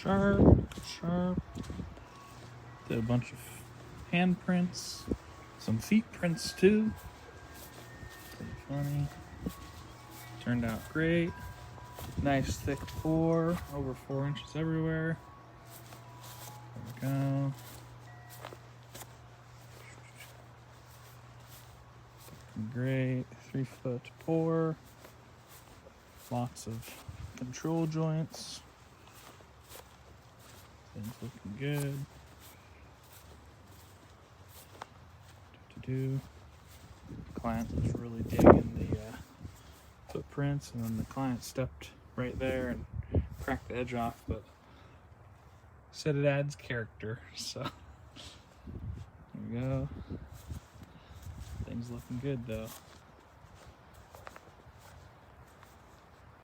Sharp. Did a bunch of handprints, some feet prints too. Pretty funny. Turned out great. Nice thick pour, over 4 inches everywhere. There we go. Great 3-foot pour. Lots of control joints. Things looking good. The client was really digging the footprints, and then the client stepped right there and cracked the edge off, but said it adds character, so there we go. Things looking good though.